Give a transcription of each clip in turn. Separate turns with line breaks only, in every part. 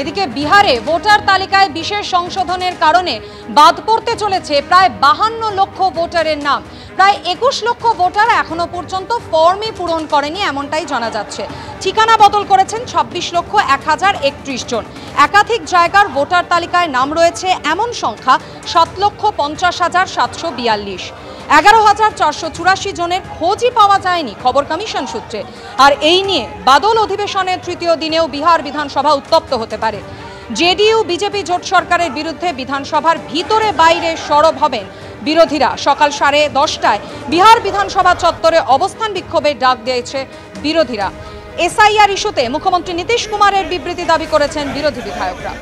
এদিকে বিহারে ভোটার তালিকায় বিশেষ সংশোধনের কারণে বাদ পড়তে চলেছে প্রায় 52 লক্ষ ভোটারের নাম। প্রায় 21 লক্ষ ভোটার এখনো পর্যন্ত ফর্মই পূরণ করেনি এমনটাই জানা যাচ্ছে। ঠিকানা বদল করেছেন 26 লক্ষ 1031 জন। একাধিক জায়গার ভোটার তালিকায় নাম রয়েছে এমন সংখ্যা 7,50,742। 11,484 জনের খোঁজই পাওয়া যায়নি খবর কমিশন সূত্রে। আর এই নিয়ে বাদল অধিবেশনের তৃতীয় দিনেও বিহার বিধানসভা উত্তপ্ত হতে পারে। জেডিইউ বিজেপি জোট সরকারের বিরুদ্ধে বিধানসভার ভিতরে বাইরে সরব হবেন বিরোধীরা। সকাল 10:30টায় বিহার বিধানসভা চত্বরে অবস্থান বিক্ষোভের ডাক দিয়েছে বিরোধীরা। এসআইআর ইস্যুতে মুখ্যমন্ত্রী নীতিশ কুমারের বিবৃতি দাবি করেছেন বিরোধী বিধায়করা।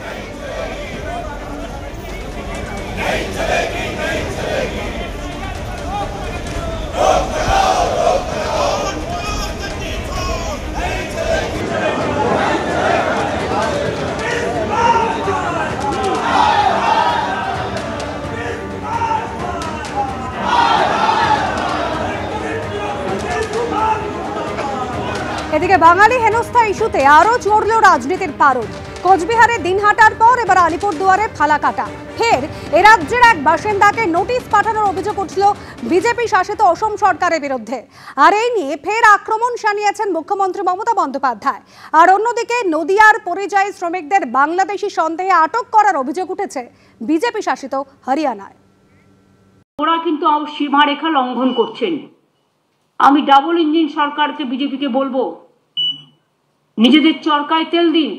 এদিকে বাঙালি হেনস্থা ইস্যুতে আরো চড়ল রাজনীতির পারদ। কোচবিহারে দিনহাটার পর এবার আলিপুরদুয়ারে ফালাকাটা। ফের এ রাজ্যের এক বাসিন্দাকে নোটিশ পাঠানোর অভিযোগ উঠল বিজেপি শাসিত অসম সরকারের বিরুদ্ধে। আর এই নিয়ে ফের আক্রমণ শানিয়েছেন মুখ্যমন্ত্রী মমতা বন্দ্যোপাধ্যায়। আর অন্যদিকে নদিয়ার পরিযায়ী শ্রমিকদের বাংলাদেশি সন্দেহে আটক করার অভিযোগ উঠেছে বিজেপি শাসিত হরিয়ানায়।
ওরা কিন্তু সীমারেখা লঙ্ঘন করছেন। আমি ডাবল ইঞ্জিন সরকারকে বিজেপিকে বলবো, নিজেদের চরকায় তেল দিন।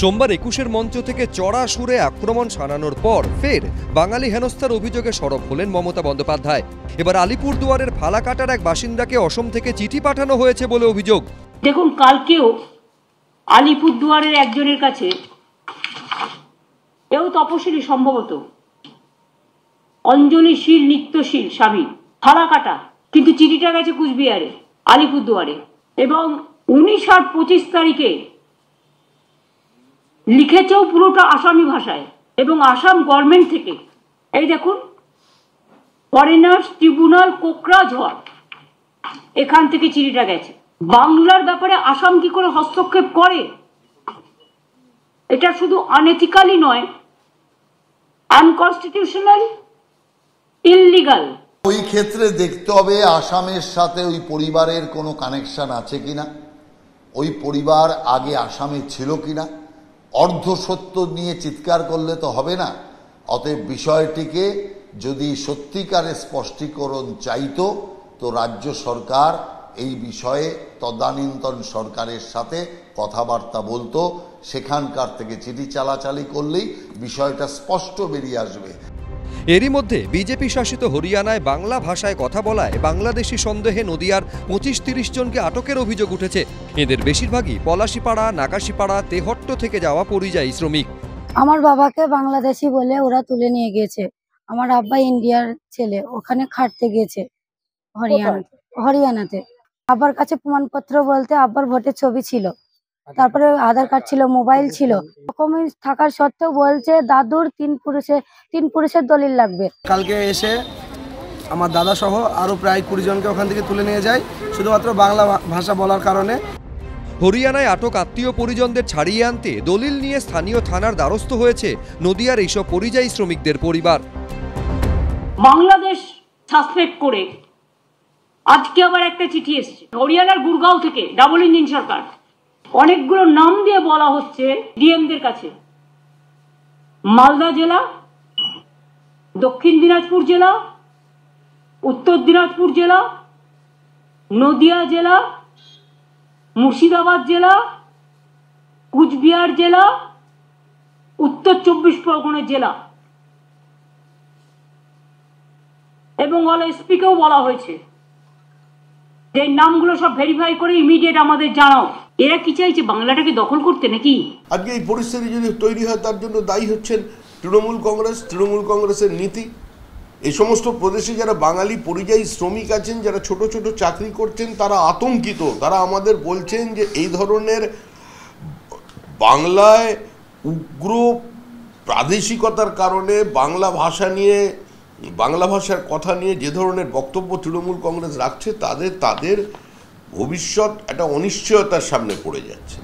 সোমবার 21-এর মঞ্চ থেকে চড়া সুরে আক্রমণ শানানোর পর ফের বাঙালি হেনস্থার অভিযোগে সরব হলেন মমতা বন্দ্যোপাধ্যায়। এবার আলিপুরদুয়ারের ফালাকাটার এক বাসিন্দাকে অসম থেকে চিঠি পাঠানো হয়েছে বলে অভিযোগ।
দেখুন, কালকেও আলিপুরদুয়ারের একজনের কাছে, এও তপশিলি সম্ভবত, অঞ্জলিশীল নিত্যশীল স্বামী, ফালাকাটা, কিন্তু চিঠিটা গেছে কুচবিহারে, আলিপুরদুয়ারে। এবং 19 আর 25 তারিখে লিখেছেও পুরোটা আসামি ভাষায়। এবং আসাম গভর্নমেন্ট থেকে, এই দেখুন, ফরেনার্স ট্রিব্যুনাল কোকরাঝড়, এখান থেকে চিঠিটা গেছে। বাংলার ব্যাপারে আসাম কি করে হস্তক্ষেপ করে? এটা শুধু আনএথিক্যালি নয়, আনকনস্টিটিউশনাল, ইললিগাল।
ওই ক্ষেত্রে দেখতে হবে আসামের সাথে ওই পরিবারের কোনো কানেকশন আছে কিনা, ওই পরিবার আগে আসামে ছিল কিনা। অর্ধ সত্য নিয়ে চিৎকার করলে তো হবে না। অতএব বিষয়টিকে যদি সত্যিকারের স্পষ্টীকরণ চাইতো তো রাজ্য সরকার এই বিষয়ে তদানীন্তন সরকারের সাথে কথাবার্তা বলতো, সেখানকার থেকে চিঠি চালাচালি করলেই বিষয়টা স্পষ্ট বেরিয়ে আসবে।
এরই মধ্যে বিজেপি শাসিত হরিয়ানায় বাংলা ভাষায় কথা বলায় বাংলাদেশি সন্দেহে নদিয়ার 25-30 জনকে আটকের অভিযোগ উঠেছে। এদের বেশিরভাগই পলাশিপাড়া, নাগাশিপাড়া, তেহট্ট থেকে যাওয়া পরিযায়ী শ্রমিক।
আমার বাবাকে বাংলাদেশি বলে ওরা তুলে নিয়ে গিয়েছে। আমার আব্বা ইন্ডিয়ার ছেলে, ওখানে খাটতে গিয়েছে হরিয়ানাতে। আব্বার কাছে প্রমাণপত্র বলতে আব্বার ভোটের ছবি ছিল, তারপরে আধার কার্ড ছিল, মোবাইল ছিল। ডকুমেন্টস থাকার সত্ত্বেও বলছে দাদুর তিন পুরুষের দলিল লাগবে।
কালকে এসে আমার দাদা সহ আরো প্রায় 20 জনকে ওখান থেকে তুলে নিয়ে যায় শুধুমাত্র বাংলা ভাষা বলার কারণে।
হরিয়ানায় আটক আত্মীয় পরিজনদের ছাড়িয়ে আনতে দলিল নিয়ে স্থানীয় থানার দ্বারস্থ হয়েছে নদিয়ার এইসব পরিযায়ী শ্রমিকদের পরিবার।
বাংলাদেশ সাসপেক্ট করে আজকে আবার একটা চিঠি এসেছে হরিয়ানার গুরগাঁও থেকে, ডাবল ইঞ্জিন সরকার। অনেকগুলো নাম দিয়ে বলা হচ্ছে ডিএমদের কাছে। মালদা জেলা, দক্ষিণ দিনাজপুর জেলা, উত্তর দিনাজপুর জেলা, নদিয়া জেলা, মুর্শিদাবাদ জেলা, কুচবিহার জেলা, উত্তর 24 পরগনা জেলা। এবং এসপিকেও বলা হয়েছে যে নামগুলো সব ভেরিফাই করে ইমিডিয়েট আমাদের জানাও। এরা কি চাইছে, বাংলাটাকে দখল করতে নাকি?
আজকে এই পরিস্থিতি যদি তৈরি হয় তার জন্য দায়ী হচ্ছেন তৃণমূল কংগ্রেসের নীতি। এই সমস্ত প্রদেশে যারা বাঙালি পরিযায়ী শ্রমিক আছেন, যারা ছোট ছোট চাকরি করছেন, তারা আতঙ্কিত। তারা আমাদের বলছেন যে এই ধরনের বাংলায় উগ্র প্রাদেশিকতার কারণে বাংলা ভাষার কথা নিয়ে যে ধরনের বক্তব্য তৃণমূল কংগ্রেস রাখছে, তাদের ভবিষ্যৎ একটা অনিশ্চয়তার সামনে পড়ে যাচ্ছে।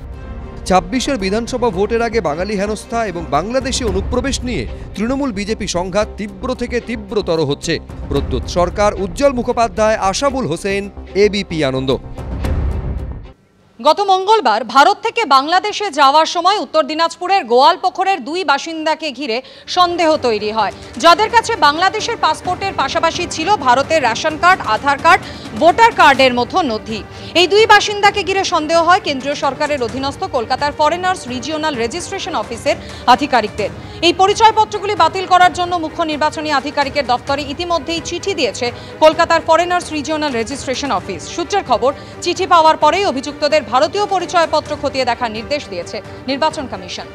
২৬ বিধানসভা ভোটের আগে বাঙালি হেনস্থা এবং বাংলাদেশে অনুপ্রবেশ নিয়ে তৃণমূল বিজেপি সংঘাত তীব্র থেকে তীব্রতর হচ্ছে। প্রদ্যোৎ সরকার, উজ্জ্বল মুখোপাধ্যায়, আশাবুল হোসেন, এবিপি আনন্দ।
গত মঙ্গলবার ভারত থেকে বাংলাদেশে যাওয়ার সময় উত্তর দিনাজপুরের গোয়ালপুকুরের 2 বাসিন্দাকে ঘিরে সন্দেহ তৈরি হয়, যাদের কাছে বাংলাদেশের পাসপোর্টের পাশাপাশি ছিল ভারতের রেশন কার্ড, আধার কার্ড, ভোটার কার্ডের মতো নথি। এই 2 বাসিন্দাকে ঘিরে সন্দেহ হয় কেন্দ্রীয় সরকারের অধীনস্থ কলকাতার ফরেনার্স রিজিওনাল রেজিস্ট্রেশন অফিসের আধিকারিকদের। এই পরিচয়পত্রগুলি বাতিল করার জন্য মুখ্য নির্বাচনী আধিকারিকের দপ্তরে ইতিমধ্যেই চিঠি দিয়েছে কলকাতার ফরেনার্স রিজিওনাল রেজিস্ট্রেশন অফিস। সূত্রের খবর, চিঠি পাওয়ার পরেই অভিযুক্তদের ভারতীয় পরিচয়পত্র খতিয়ে দেখার নির্দেশ দিয়েছে নির্বাচন কমিশন।